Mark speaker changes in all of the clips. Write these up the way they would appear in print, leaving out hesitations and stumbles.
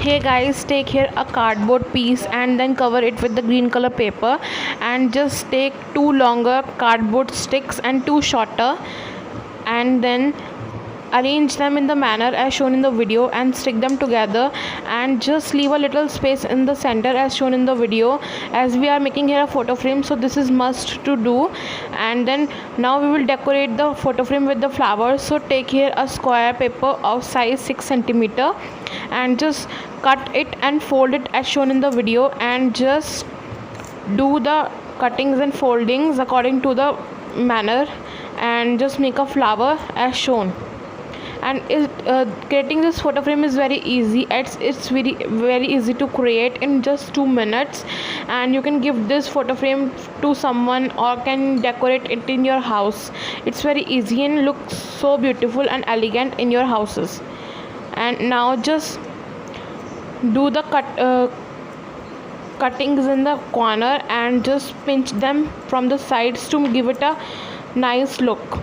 Speaker 1: Hey guys, take here a cardboard piece and then cover it with the green color paper, and just take two longer cardboard sticks and two shorter, and then arrange them in the manner as shown in the video and stick them together, and just leave a little space in the center as shown in the video, as we are making here a photo frame, so this is must to do. And then now we will decorate the photo frame with the flowers. So take here a square paper of size 6 centimeter and just cut it and fold it as shown in the video, and just do the cuttings and foldings according to the manner, and just make a flower as shown. And creating this photo frame is very easy. It's very easy to create in just 2 minutes, and you can give this photo frame to someone or can decorate it in your house. It's very easy and looks so beautiful and elegant in your houses. And now just do the cuttings in the corner and just pinch them from the sides to give it a nice look.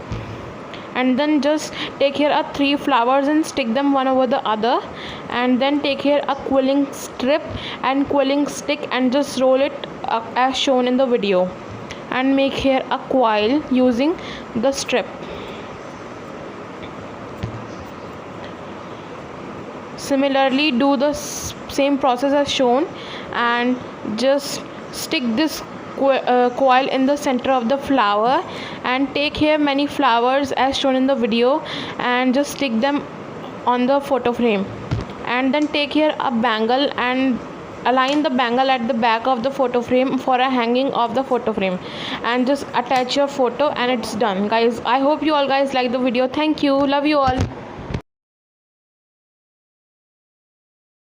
Speaker 1: And then just take here a 3 flowers and stick them one over the other, and then take here a quilling strip and quilling stick and just roll it as shown in the video, and make here a coil using the strip. Similarly, do the same process as shown, and just stick this coil in the center of the flower, and take here many flowers as shown in the video and just stick them on the photo frame. And then take here a bangle and align the bangle at the back of the photo frame for a hanging of the photo frame, and just attach your photo, and it's done guys. I hope you all guys like the video. Thank you, love you all.